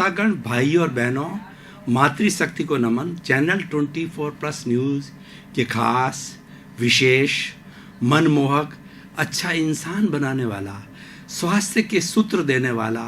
श्रोतागण, भाई और बहनों, मातृशक्ति को नमन। चैनल 24+ न्यूज़ के खास, विशेष, मनमोहक, अच्छा इंसान बनाने वाला, स्वास्थ्य के सूत्र देने वाला,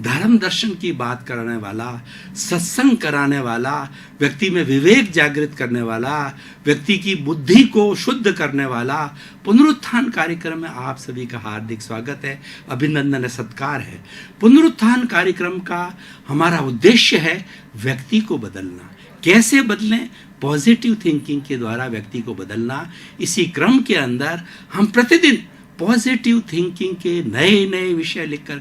धर्म दर्शन की बात कराने वाला, सत्संग कराने वाला, व्यक्ति में विवेक जागृत करने वाला, व्यक्ति की बुद्धि को शुद्ध करने वाला पुनरुत्थान कार्यक्रम में आप सभी का हार्दिक स्वागत है, अभिनंदन है, सत्कार है। पुनरुत्थान कार्यक्रम का हमारा उद्देश्य है व्यक्ति को बदलना। कैसे बदलें? पॉजिटिव थिंकिंग के द्वारा व्यक्ति को बदलना। इसी क्रम के अंदर हम प्रतिदिन पॉजिटिव थिंकिंग के नए नए विषय लेकर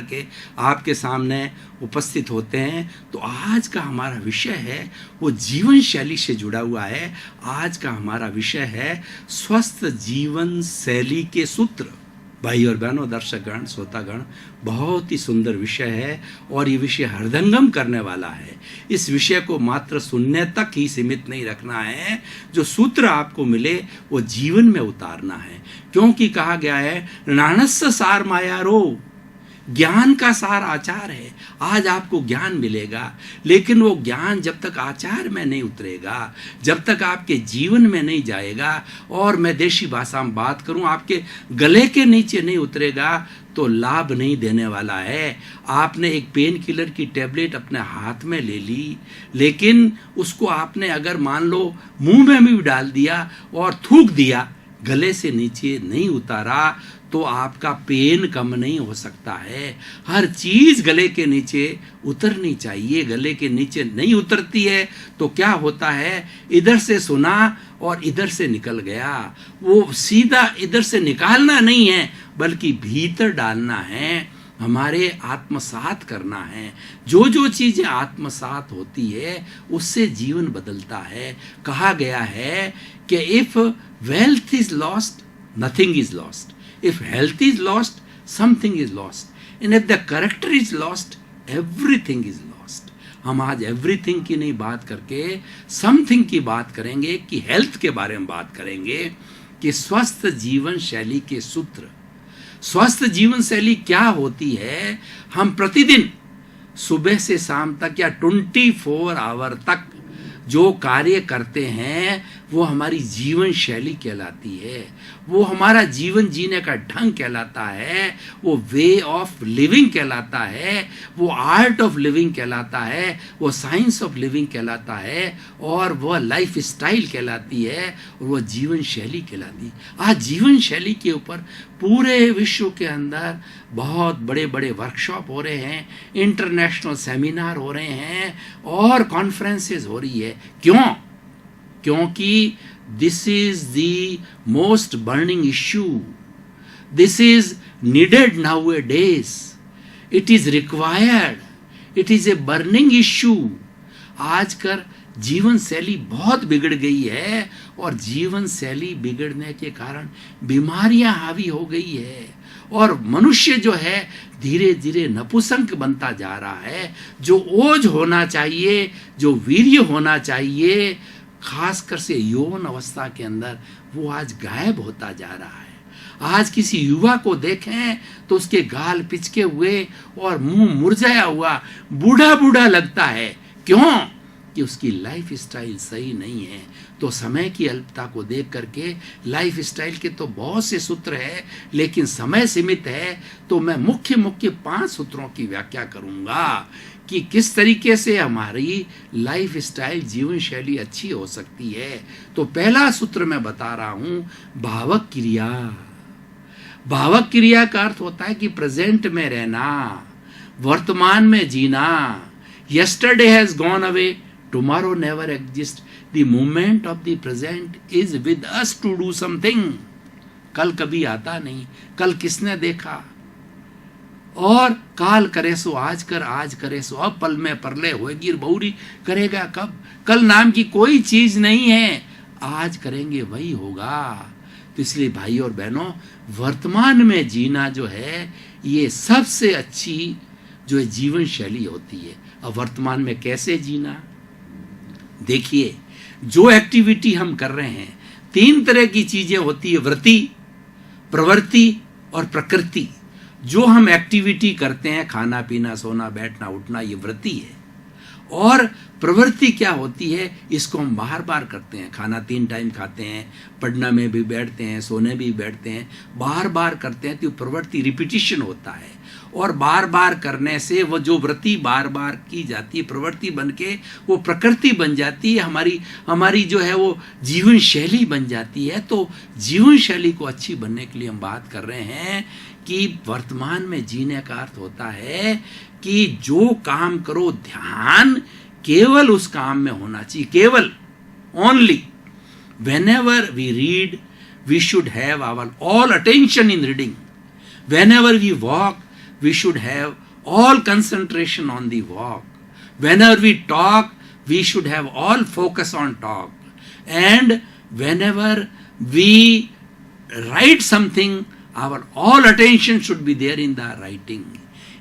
के आपके सामने उपस्थित होते हैं। तो आज का हमारा विषय है वो जीवन शैली से जुड़ा हुआ है। आज का हमारा विषय है स्वस्थ जीवन शैली के सूत्र। भाई और बहनों, दर्शकगण, श्रोतागण, बहुत ही सुंदर विषय है और ये विषय हृदयंगम करने वाला है। इस विषय को मात्र सुनने तक ही सीमित नहीं रखना है, जो सूत्र आपको मिले वो जीवन में उतारना है। क्योंकि कहा गया है नाणस्य सार माया रो, ज्ञान का सार आचार है। आज आपको ज्ञान मिलेगा, लेकिन वो ज्ञान जब तक आचार में नहीं उतरेगा, जब तक आपके जीवन में नहीं जाएगा, और मैं देशी भाषा में बात करूं, आपके गले के नीचे नहीं उतरेगा, तो लाभ नहीं देने वाला है। आपने एक पेन किलर की टेबलेट अपने हाथ में ले ली, लेकिन उसको आपने अगर मान लो मुंह में भी डाल दिया और थूक दिया, गले से नीचे नहीं उतारा, तो आपका पेन कम नहीं हो सकता है। हर चीज गले के नीचे उतरनी चाहिए। गले के नीचे नहीं उतरती है तो क्या होता है, इधर से सुना और इधर से निकल गया। वो सीधा इधर से निकालना नहीं है, बल्कि भीतर डालना है, हमारे आत्मसात करना है। जो जो चीजें आत्मसात होती है उससे जीवन बदलता है। कहा गया है कि if wealth is lost, nothing is lost. If health is lost, something is lost. And if the character is lost, everything is lost. हम आज everything की नहीं बात करके something की बात करेंगे, कि health के बारे में बात करेंगे, कि स्वस्थ जीवन शैली के सूत्र। स्वस्थ जीवन शैली क्या होती है? हम प्रतिदिन सुबह से शाम तक या 24 आवर तक जो कार्य करते हैं वो हमारी जीवन शैली कहलाती है। वो हमारा जीवन जीने का ढंग कहलाता है। वो वे ऑफ लिविंग कहलाता है। वो आर्ट ऑफ लिविंग कहलाता है। वो साइंस ऑफ लिविंग कहलाता है। और वह लाइफ स्टाइल कहलाती है। और वह जीवन शैली कहलाती है। आज जीवन शैली के ऊपर पूरे विश्व के अंदर बहुत बड़े बड़े वर्कशॉप हो रहे हैं, इंटरनेशनल सेमिनार हो रहे हैं और कॉन्फ्रेंसेस हो रही है। क्यों? क्योंकि this is the most burning issue. This is needed now A days. It is required. It is a burning issue. आजकल जीवन शैली बहुत बिगड़ गई है, और जीवन शैली बिगड़ने के कारण बीमारियां हावी हो गई है, और मनुष्य जो है धीरे धीरे नपुंसक बनता जा रहा है। जो ओज होना चाहिए, जो वीर्य होना चाहिए, खासकर से यौवन अवस्था के अंदर, वो आज गायब होता जा रहा है। आज किसी युवा को देखें तो उसके गाल पिचके हुए और मुंह मुरझाया हुआ बूढ़ा बूढ़ा लगता है। क्यों? कि उसकी लाइफ स्टाइल सही नहीं है। तो समय की अल्पता को देख करके लाइफ स्टाइल के तो बहुत से सूत्र है, लेकिन समय सीमित है, तो मैं मुख्य 5 सूत्रों की व्याख्या करूंगा कि किस तरीके से हमारी लाइफ स्टाइल, जीवन शैली अच्छी हो सकती है। तो पहला सूत्र मैं बता रहा हूं, भावक क्रिया। भावक क्रिया का अर्थ होता है कि प्रेजेंट में रहना, वर्तमान में जीना। Yesterday has gone away, tomorrow never exists. The moment of the present is with us to do something. कल कभी आता नहीं। कल किसने देखा? और काल करे सो आज कर, आज करे सो अब, पल में परले होएगी बहुरी, करेगा कब? कल नाम की कोई चीज नहीं है। आज करेंगे वही होगा। तो इसलिए भाई और बहनों, वर्तमान में जीना जो है ये सबसे अच्छी जो है जीवन शैली होती है। अब वर्तमान में कैसे जीना? देखिए, जो एक्टिविटी हम कर रहे हैं, 3 तरह की चीजें होती है, वृत्ति, प्रवृत्ति और प्रकृति। जो हम एक्टिविटी करते हैं, खाना पीना सोना बैठना उठना, ये वृत्ति है। और प्रवृत्ति क्या होती है, इसको हम बार बार करते हैं। खाना 3 टाइम खाते हैं, पढ़ना में भी बैठते हैं, सोने भी बैठते हैं, बार बार करते हैं, तो प्रवृत्ति रिपीटिशन होता है। और बार बार करने से वो जो वृत्ति बार बार की जाती है, प्रवृत्ति बन के वो प्रकृति बन जाती है, हमारी जो है वो जीवन शैली बन जाती है। तो जीवन शैली को अच्छी बनने के लिए हम बात कर रहे हैं कि वर्तमान में जीने का अर्थ होता है कि जो काम करो ध्यान केवल उस काम में होना चाहिए, केवल only. whenever we read we should have our all attention in reading. Whenever we walk we should have all concentration on the walk. Whenever we talk we should have all focus on talk. And whenever we write something our all attention should be there in the writing.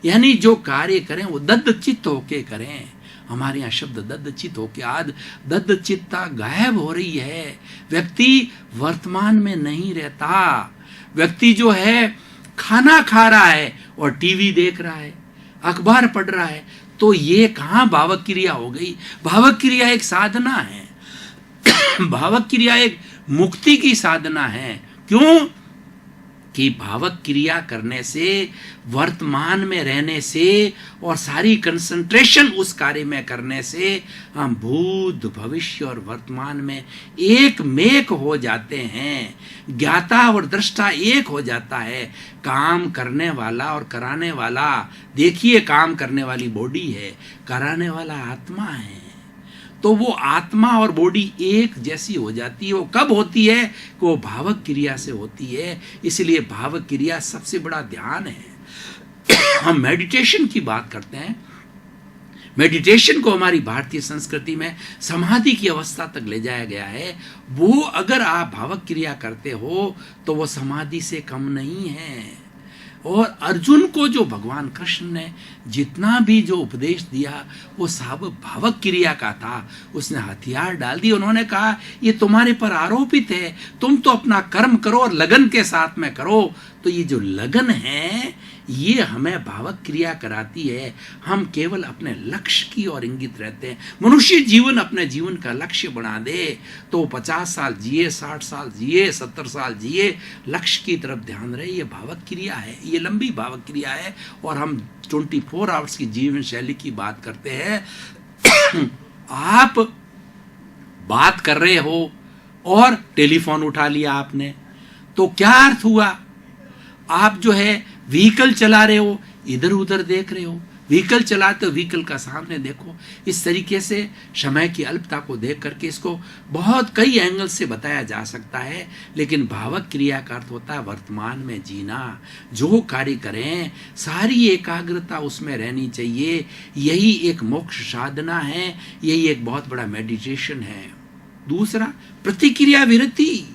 यानी जो कार्य करें वो दद्दचित्त होके करें। हमारे यहाँ शब्द दद्दचित्त होके, आज दद्दचित्ता गायब हो रही है। व्यक्ति वर्तमान में नहीं रहता। व्यक्ति जो है खाना खा रहा है और टीवी देख रहा है, अखबार पढ़ रहा है, तो ये कहाँ भावक क्रिया हो गई। भावक क्रिया एक साधना है। भावक क्रिया एक मुक्ति की साधना है। क्यों कि भावक क्रिया करने से, वर्तमान में रहने से और सारी कंसंट्रेशन उस कार्य में करने से हम भूत भविष्य और वर्तमान में एक मेक हो जाते हैं। ज्ञाता और दृष्टा एक हो जाता है। काम करने वाला और कराने वाला, देखिए काम करने वाली बॉडी है, कराने वाला आत्मा है। तो वो आत्मा और बॉडी एक जैसी हो जाती है। वो कब होती है कि वो भावक क्रिया से होती है। इसलिए भावक क्रिया सबसे बड़ा ध्यान है। हम मेडिटेशन की बात करते हैं। मेडिटेशन को हमारी भारतीय संस्कृति में समाधि की अवस्था तक ले जाया गया है। वो अगर आप भावक क्रिया करते हो तो वो समाधि से कम नहीं है। और अर्जुन को जो भगवान कृष्ण ने जितना भी जो उपदेश दिया वो सब भावक क्रिया का था। उसने हथियार डाल दिए। उन्होंने कहा ये तुम्हारे पर आरोपित है, तुम तो अपना कर्म करो और लगन के साथ में करो। तो ये जो लगन है ये हमें भावक क्रिया कराती है। हम केवल अपने लक्ष्य की ओर इंगित रहते हैं। मनुष्य जीवन अपने जीवन का लक्ष्य बना दे तो 50 साल जिए, 60 साल जिए, 70 साल जिए, लक्ष्य की तरफ ध्यान रहे। ये भावक क्रिया है, ये लंबी भावक क्रिया है। और हम 24 आवर्स की जीवन शैली की बात करते हैं। आप बात कर रहे हो और टेलीफोन उठा लिया आपने, तो क्या अर्थ हुआ। आप जो है व्हीकल चला रहे हो, इधर उधर देख रहे हो। व्हीकल चलाते हो, व्हीकल का सामने देखो। इस तरीके से समय की अल्पता को देख करके इसको बहुत कई एंगल से बताया जा सकता है। लेकिन भावक क्रिया का अर्थ होता है वर्तमान में जीना। जो कार्य करें सारी एकाग्रता उसमें रहनी चाहिए। यही एक मोक्ष साधना है, यही एक बहुत बड़ा मेडिटेशन है। दूसरा, प्रतिक्रिया विरति।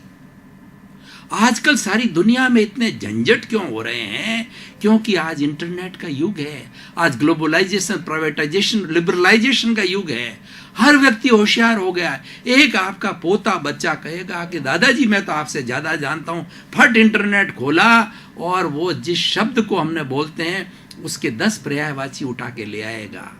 आजकल सारी दुनिया में इतने झंझट क्यों हो रहे हैं, क्योंकि आज इंटरनेट का युग है। आज ग्लोबलाइजेशन, प्राइवेटाइजेशन, लिबरलाइजेशन का युग है। हर व्यक्ति होशियार हो गया है। एक आपका पोता बच्चा कहेगा कि दादाजी मैं तो आपसे ज़्यादा जानता हूँ, फट इंटरनेट खोला और वो जिस शब्द को हमने बोलते हैं उसके 10 पर्यायवाची उठा के ले आएगा।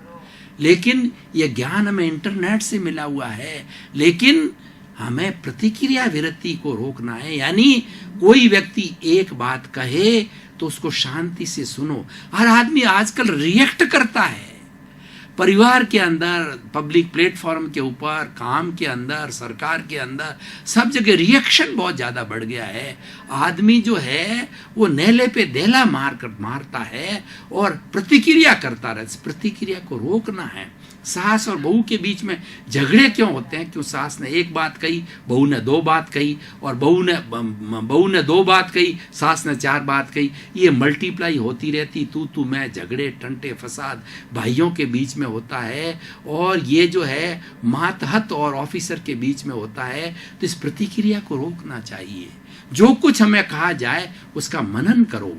लेकिन ये ज्ञान हमें इंटरनेट से मिला हुआ है। लेकिन हमें प्रतिक्रिया विरति को रोकना है। यानी कोई व्यक्ति एक बात कहे तो उसको शांति से सुनो। हर आदमी आजकल रिएक्ट करता है। परिवार के अंदर, पब्लिक प्लेटफॉर्म के ऊपर, काम के अंदर, सरकार के अंदर, सब जगह रिएक्शन बहुत ज़्यादा बढ़ गया है। आदमी जो है वो नेले पे देला मारता है और प्रतिक्रिया करता रहता है। प्रतिक्रिया को रोकना है। सास और बहू के बीच में झगड़े क्यों होते हैं? क्यों सास ने एक बात कही, बहू ने 2 बात कही, और बहू ने 2 बात कही, सास ने 4 बात कही। ये मल्टीप्लाई होती रहती, तू मैं, झगड़े, टंटे, फसाद भाइयों के बीच में होता है। और ये जो है मातहत और ऑफिसर के बीच में होता है। तो इस प्रतिक्रिया को रोकना चाहिए। जो कुछ हमें कहा जाए उसका मनन करो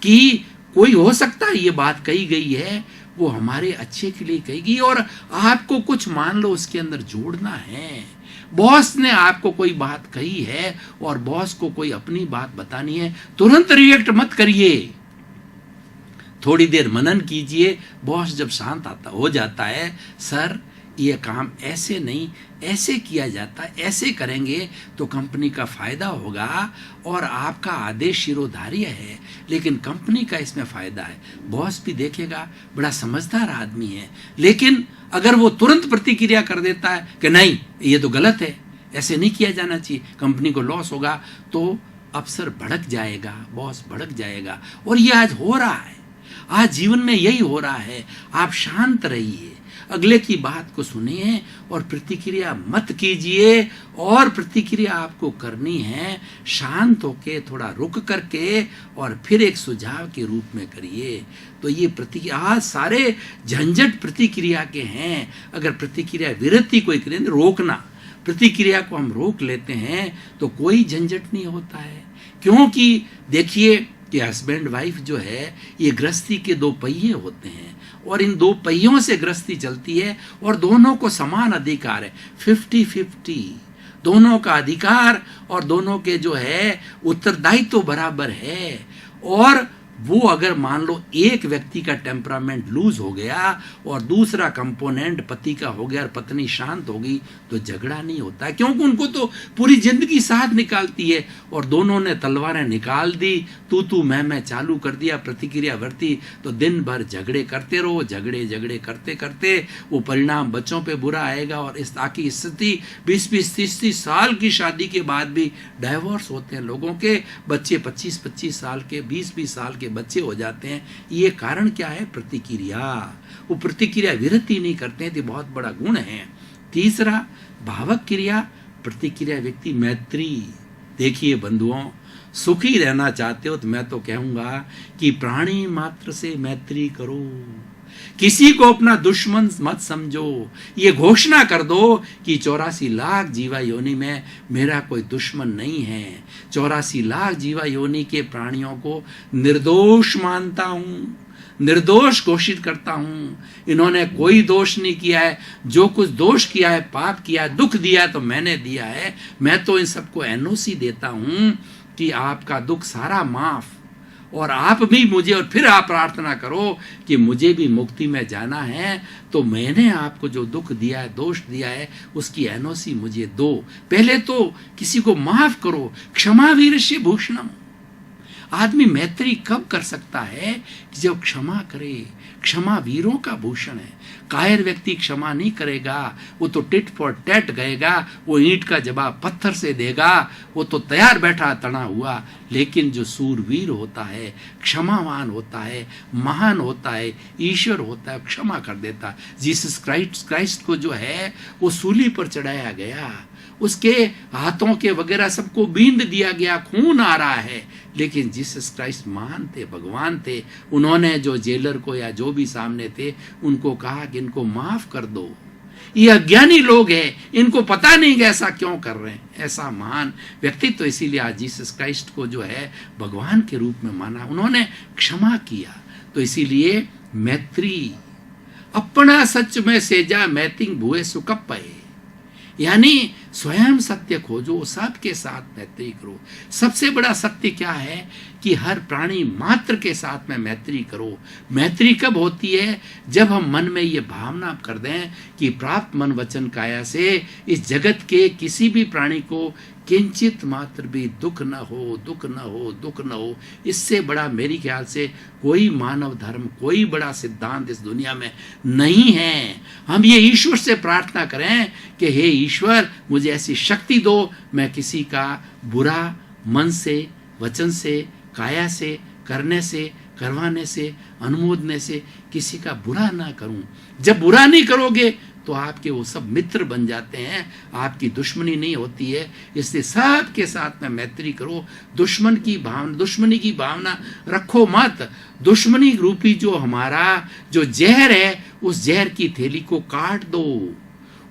कि कोई हो सकता है ये बात कही गई है वो हमारे अच्छे के लिए कही गई, और आपको कुछ मान लो उसके अंदर जोड़ना है। बॉस ने आपको कोई बात कही है और बॉस को कोई अपनी बात बतानी है, तुरंत रिएक्ट मत करिए। थोड़ी देर मनन कीजिए। बॉस जब शांत आता हो जाता है, सर ये काम ऐसे नहीं ऐसे किया जाता है, ऐसे करेंगे तो कंपनी का फायदा होगा और आपका आदेश शिरोधार्य है, लेकिन कंपनी का इसमें फायदा है। बॉस भी देखेगा बड़ा समझदार आदमी है, लेकिन अगर वो तुरंत प्रतिक्रिया कर देता है कि नहीं ये तो गलत है, ऐसे नहीं किया जाना चाहिए, कंपनी को लॉस होगा, तो अफसर भड़क जाएगा, बॉस भड़क जाएगा। और ये आज हो रहा है, आज जीवन में यही हो रहा है। आप शांत रहिए, अगले की बात को सुनिए और प्रतिक्रिया मत कीजिए। और प्रतिक्रिया आपको करनी है शांत होके, थोड़ा रुक करके, और फिर एक सुझाव के रूप में करिए। तो ये प्रतिक्रिया, आज सारे झंझट प्रतिक्रिया के हैं। अगर प्रतिक्रिया विरति कोई करें, रोकना, प्रतिक्रिया को हम रोक लेते हैं तो कोई झंझट नहीं होता है। क्योंकि देखिए कि हस्बैंड वाइफ जो है ये गृहस्थी के दो पहिए होते हैं, और इन दो पहियों से गृहस्थी चलती है, और दोनों को समान अधिकार है, 50-50 दोनों का अधिकार, और दोनों के जो है उत्तरदायित्व तो बराबर है। और वो अगर मान लो एक व्यक्ति का टेम्परामेंट लूज हो गया और दूसरा कंपोनेंट पति का हो गया और पत्नी शांत होगी, तो झगड़ा नहीं होता है, क्योंकि उनको तो पूरी जिंदगी साथ निकालती है। और दोनों ने तलवारें निकाल दी, तू मैं चालू कर दिया, प्रतिक्रिया वर्ती, तो दिन भर झगड़े करते रहो। झगड़े करते करते वो परिणाम बच्चों पे बुरा आएगा, और इस ताकि स्थिति 20-20, 30-30 साल की शादी के बाद भी डाइवोर्स होते हैं लोगों के, बच्चे 25-25 साल के, 20-20 साल के बच्चे हो जाते हैं। ये कारण क्या है? प्रतिक्रिया। वो प्रतिक्रिया विरति नहीं करते हैं, तो बहुत बड़ा गुण है। तीसरा भावक क्रिया, प्रतिक्रिया व्यक्ति मैत्री। देखिए बंधुओं, सुखी रहना चाहते हो तो मैं तो कहूंगा कि प्राणी मात्र से मैत्री करो, किसी को अपना दुश्मन मत समझो। ये घोषणा कर दो कि 84 लाख जीवा योनि में मेरा कोई दुश्मन नहीं है। 84 लाख जीवा योनि के प्राणियों को निर्दोष मानता हूं, निर्दोष घोषित करता हूं। इन्होंने कोई दोष नहीं किया है, जो कुछ दोष किया है, पाप किया है, दुख दिया है तो मैंने दिया है। मैं तो इन सबको एनओसी देता हूं कि आपका दुख सारा माफ, और आप भी मुझे, और फिर आप प्रार्थना करो कि मुझे भी मुक्ति में जाना है, तो मैंने आपको जो दुख दिया है, दोष दिया है, उसकी एनओसी मुझे दो। पहले तो किसी को माफ करो। क्षमा वीरस्य भूषणम। आदमी मैत्री कब कर सकता है? कि जब क्षमा करे। क्षमा वीरों का भूषण है। कायर व्यक्ति क्षमा नहीं करेगा, वो तो टिट फॉर टैट गएगा, वो ईंट का जवाब पत्थर से देगा, वो तो तैयार बैठा तना हुआ। लेकिन जो सूरवीर होता है, क्षमावान होता है, महान होता है, ईश्वर होता है, क्षमा कर देता। जीसस क्राइस्ट को जो है वो सूली पर चढ़ाया गया, उसके हाथों के वगैरह सबको बींद दिया गया, खून आ रहा है, लेकिन जीसस क्राइस्ट महान थे, भगवान थे। उन्होंने जो जेलर को या जो भी सामने थे उनको कहा कि इनको माफ कर दो, ये अज्ञानी लोग हैं, इनको पता नहीं कि ऐसा क्यों कर रहे हैं। ऐसा महान व्यक्तित्व, इसीलिए आज जीसस क्राइस्ट को जो है भगवान के रूप में माना, उन्होंने क्षमा किया। तो इसीलिए मैत्री, अपना सच में सेजा मैतिंग भुए सुकप्पये, यानी स्वयं सत्य खोजो, सबके साथ मैत्री करो। सबसे बड़ा सत्य क्या है? कि हर प्राणी मात्र के साथ में मैत्री करो। मैत्री कब होती है? जब हम मन में ये भावना कर दें कि प्राप्त मन वचन काया से इस जगत के किसी भी प्राणी को किंचित मात्र भी दुख न हो, दुख न हो, दुख न हो। इससे बड़ा मेरी ख्याल से कोई मानव धर्म, कोई बड़ा सिद्धांत इस दुनिया में नहीं है। हम ये ईश्वर से प्रार्थना करें कि हे ईश्वर, मुझे ऐसी शक्ति दो, मैं किसी का बुरा मन से, वचन से, काया से, करने से, करवाने से, अनुमोदने से किसी का बुरा ना करूं। जब बुरा नहीं करोगे तो आपके वो सब मित्र बन जाते हैं, आपकी दुश्मनी नहीं होती है। इसलिए सबके साथ में मैत्री करो। दुश्मनी की भावना रखो मत। दुश्मनी रूपी जो हमारा जो जहर है, उस जहर की थैली को काट दो,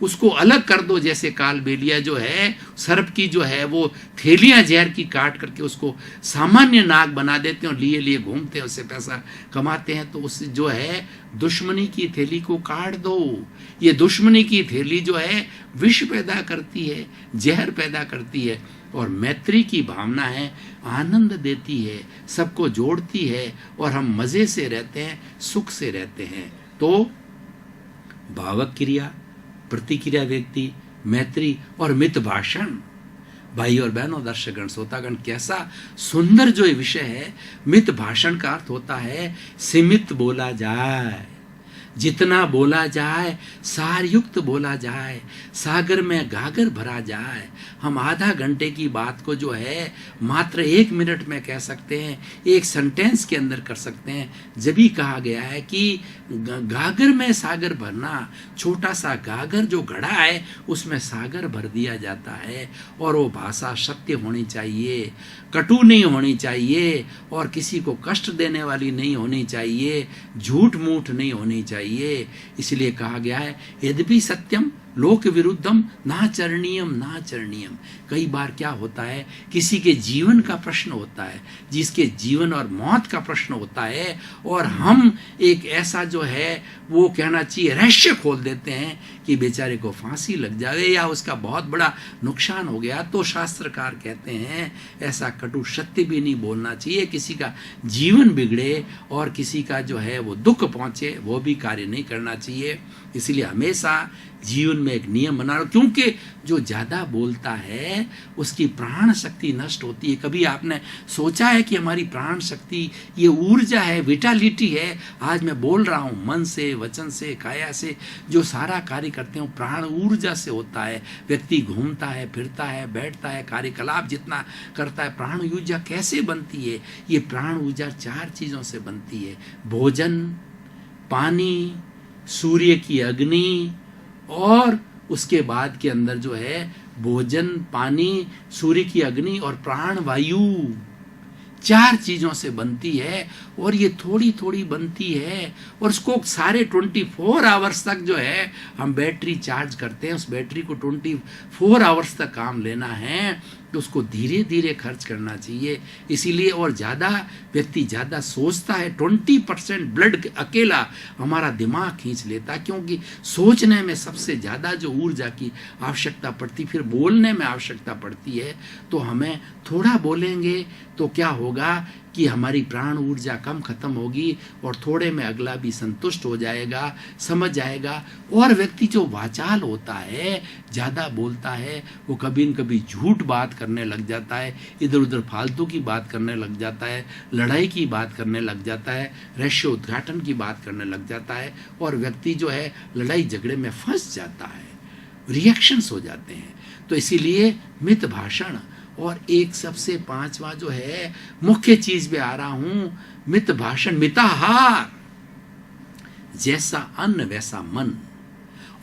उसको अलग कर दो। जैसे कालबेलिया जो है सर्प की जो है वो थैलियां जहर की काट करके उसको सामान्य नाग बना देते हैं और लिए लिए घूमते हैं, उससे पैसा कमाते हैं। तो उस जो है दुश्मनी की थैली को काट दो। ये दुश्मनी की थैली जो है विष पैदा करती है, जहर पैदा करती है। और मैत्री की भावना है, आनंद देती है, सबको जोड़ती है और हम मज़े से रहते हैं, सुख से रहते हैं। तो भावक क्रिया, प्रतिक्रिया व्यक्ति, मैत्री और मित भाषण। भाई और बहनों, दर्शकगण, श्रोतागण, कैसा सुंदर जो ये विषय है। मित भाषण का अर्थ होता है सीमित बोला जाए, जितना बोला जाए सारयुक्त बोला जाए, सागर में गागर भरा जाए। हम आधा घंटे की बात को जो है मात्र 1 मिनट में कह सकते हैं, एक सेंटेंस के अंदर कर सकते हैं। जब भी कहा गया है कि गागर में सागर भरना, छोटा सा गागर जो घड़ा है उसमें सागर भर दिया जाता है। और वो भाषा सत्य होनी चाहिए, कटु नहीं होनी चाहिए और किसी को कष्ट देने वाली नहीं होनी चाहिए, झूठ मूठ नहीं होनी चाहिए। इसलिए कहा गया है यद्यपि सत्यम लोक विरुद्धम नाचरणीयम नाचरणीयम। कई बार क्या होता है, किसी के जीवन का प्रश्न होता है, जिसके जीवन और मौत का प्रश्न होता है, और हम एक ऐसा जो है वो कहना चाहिए रहस्य खोल देते हैं कि बेचारे को फांसी लग जाए या उसका बहुत बड़ा नुकसान हो गया। तो शास्त्रकार कहते हैं ऐसा कटु सत्य भी नहीं बोलना चाहिए, किसी का जीवन बिगड़े और किसी का जो है वो दुख पहुंचे वो भी कार्य नहीं करना चाहिए। इसलिए हमेशा जीवन में एक नियम बना, क्योंकि जो ज़्यादा बोलता है उसकी प्राण शक्ति नष्ट होती है। कभी आपने सोचा है कि हमारी प्राण शक्ति ये ऊर्जा है, विटालिटी है, आज मैं बोल रहा हूँ मन से, वचन से, काया से, जो सारा कार्य करते हैं प्राण ऊर्जा से होता है। व्यक्ति घूमता है, फिरता है, बैठता है, कार्यकलाप जितना करता है, प्राण ऊर्जा कैसे बनती है? ये प्राण ऊर्जा 4 चीज़ों से बनती है, भोजन, पानी, सूर्य की अग्नि और उसके बाद के अंदर जो है भोजन, पानी, सूर्य की अग्नि और प्राण वायु। 4 चीज़ों से बनती है और ये थोड़ी थोड़ी बनती है और उसको सारे 24 आवर्स तक जो है हम बैटरी चार्ज करते हैं। उस बैटरी को 24 आवर्स तक काम लेना है तो उसको धीरे धीरे खर्च करना चाहिए। इसीलिए और ज़्यादा व्यक्ति ज़्यादा सोचता है, 20% ब्लड अकेला हमारा दिमाग खींच लेता है, क्योंकि सोचने में सबसे ज़्यादा जो ऊर्जा की आवश्यकता पड़ती, फिर बोलने में आवश्यकता पड़ती है। तो हमें थोड़ा बोलेंगे तो क्या होगा कि हमारी प्राण ऊर्जा कम खत्म होगी और थोड़े में अगला भी संतुष्ट हो जाएगा, समझ जाएगा। और व्यक्ति जो वाचाल होता है, ज़्यादा बोलता है, वो कभी न कभी झूठ बात करने लग जाता है, इधर उधर फालतू की बात करने लग जाता है, लड़ाई की बात करने लग जाता है, रहस्य उद्घाटन की बात करने लग जाता है और व्यक्ति जो है लड़ाई झगड़े में फंस जाता है, रिएक्शंस हो जाते हैं। तो इसीलिए मित भाषण। और एक सबसे 5वां जो है मुख्य चीज पे आ रहा हूं, मित भाषण, मिताहार। जैसा अन्न वैसा मन,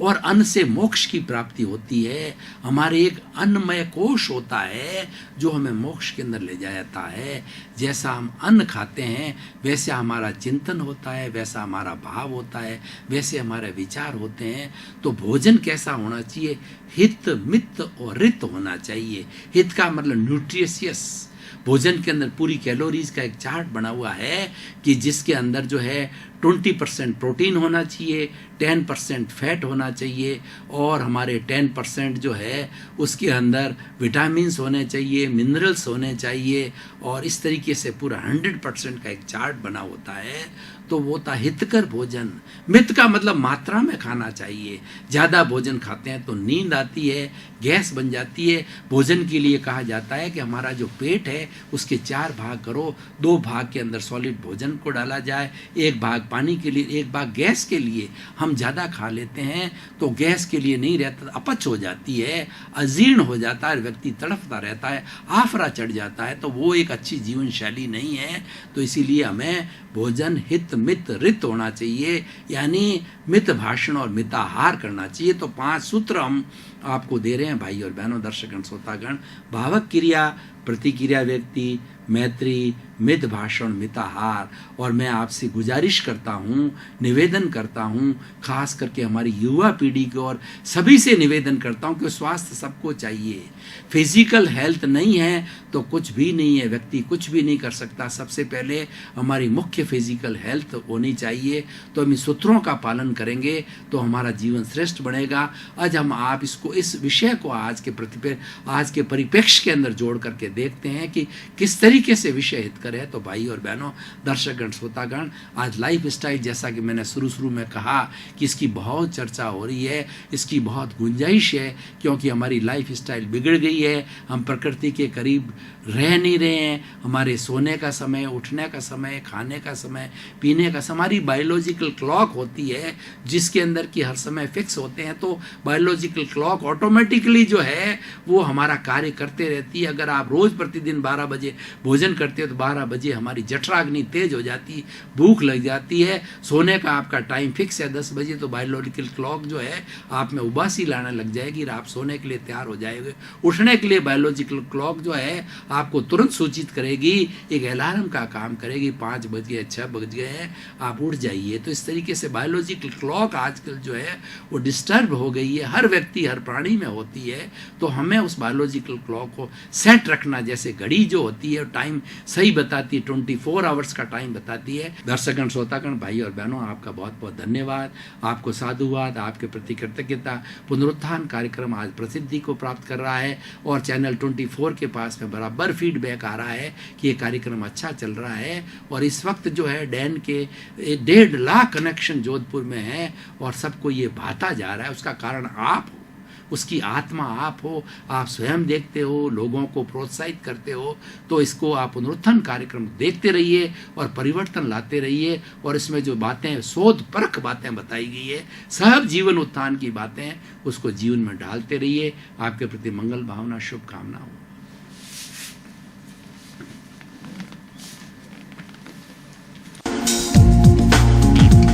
और अन्न से मोक्ष की प्राप्ति होती है। हमारे एक अन्नमय कोश होता है जो हमें मोक्ष के अंदर ले जाता है। जैसा हम अन्न खाते हैं वैसे हमारा चिंतन होता है, वैसा हमारा भाव होता है, वैसे हमारे विचार होते हैं। तो भोजन कैसा होना चाहिए? हित, मित और रित होना चाहिए। हित का मतलब न्यूट्रिशियस। भोजन के अंदर पूरी कैलोरीज का एक चार्ट बना हुआ है कि जिसके अंदर जो है 20% प्रोटीन होना चाहिए, 10% फैट होना चाहिए और हमारे 10% जो है उसके अंदर विटामिन्स होने चाहिए, मिनरल्स होने चाहिए और इस तरीके से पूरा 100% का एक चार्ट बना होता है। तो वो था हितकर भोजन। मित का मतलब मात्रा में खाना चाहिए। ज़्यादा भोजन खाते हैं तो नींद आती है, गैस बन जाती है। भोजन के लिए कहा जाता है कि हमारा जो पेट है उसके 4 भाग करो, 2 भाग के अंदर सॉलिड भोजन को डाला जाए, 1 भाग पानी के लिए, 1 भाग गैस के लिए। हम ज़्यादा खा लेते हैं तो गैस के लिए नहीं रहता, अपच हो जाती है, अजीर्ण हो जाता है, व्यक्ति तड़पता रहता है, आफरा चढ़ जाता है। तो वो एक अच्छी जीवन शैली नहीं है। तो इसीलिए हमें भोजन हित मित रित होना चाहिए, यानी मित भाषण और मिताहार करना चाहिए। तो 5 सूत्र हम आपको दे रहे हैं भाई और बहनों, दर्शकगण, श्रोतागण। भावक क्रिया, प्रतिक्रिया व्यक्ति, मैत्री, मित भाषण मिताहार। और मैं आपसे गुजारिश करता हूँ, निवेदन करता हूँ, खास करके हमारी युवा पीढ़ी को और सभी से निवेदन करता हूँ कि स्वास्थ्य सबको चाहिए। फिजिकल हेल्थ नहीं है तो कुछ भी नहीं है, व्यक्ति कुछ भी नहीं कर सकता। सबसे पहले हमारी मुख्य फिजिकल हेल्थ होनी चाहिए। तो हम इस सूत्रों का पालन करेंगे तो हमारा जीवन श्रेष्ठ बनेगा। आज हम आप इस विषय को आज के परिप्रेक्ष्य के अंदर जोड़ करके देखते हैं कि किस तरीके से विषय हितकर है। तो भाई और बहनों, दर्शकगण, श्रोतागण, आज लाइफ स्टाइल, जैसा कि मैंने शुरू में कहा कि इसकी बहुत चर्चा हो रही है, इसकी बहुत गुंजाइश है, क्योंकि हमारी लाइफ स्टाइल बिगड़ गई है। हम प्रकृति के करीब रह नहीं रहे हैं। हमारे सोने का समय, उठने का समय, खाने का समय, पीने का समय, हमारी बायोलॉजिकल क्लॉक होती है जिसके अंदर कि हर समय फिक्स होते हैं। तो बायोलॉजिकल क्लॉक ऑटोमेटिकली जो है वो हमारा कार्य करते रहती है। अगर आप रोज़ प्रतिदिन 12 बजे भोजन करते हो तो 12 बजे हमारी जठराग्नि तेज हो जाती, भूख लग जाती है। सोने का आपका टाइम फिक्स है 10 बजे, तो बायोलॉजिकल क्लॉक जो है आप में उबासी लाने लग जाएगी और आप सोने के लिए तैयार हो जाएंगे। उठने के लिए बायोलॉजिकल क्लॉक जो है आपको तुरंत सूचित करेगी, एक अलार्म का काम करेगी, 5 बज गए, 6 बज गए हैं, आप उठ जाइए। तो इस तरीके से बायोलॉजिकल क्लॉक आजकल जो है वो डिस्टर्ब हो गई है, हर व्यक्ति हर प्राणी में होती है। तो हमें उस बायोलॉजिकल क्लॉक को सेट रखना, जैसे घड़ी जो होती है टाइम सही बताती है, 24 आवर्स का टाइम बताती है। दर्शकगण, श्रोतागण, भाई और बहनों, आपका बहुत बहुत धन्यवाद, आपको साधुवाद, आपके प्रति कृतज्ञता। पुनरुत्थान कार्यक्रम आज प्रसिद्धि को प्राप्त कर रहा है और चैनल 24 के पास में बराबर फीडबैक आ रहा है कि ये कार्यक्रम अच्छा चल रहा है। और इस वक्त जो है डैन के 1.5 लाख कनेक्शन जोधपुर में है और सबको ये भाता जा रहा है। उसका कारण आप हो, उसकी आत्मा आप हो, आप स्वयं देखते हो, लोगों को प्रोत्साहित करते हो। तो इसको आप पुनरुत्थान कार्यक्रम देखते रहिए और परिवर्तन लाते रहिए। और इसमें जो बातें शोध परख बातें बताई गई है, सब जीवन उत्थान की बातें, उसको जीवन में डालते रहिए। आपके प्रति मंगल भावना, शुभकामना हो।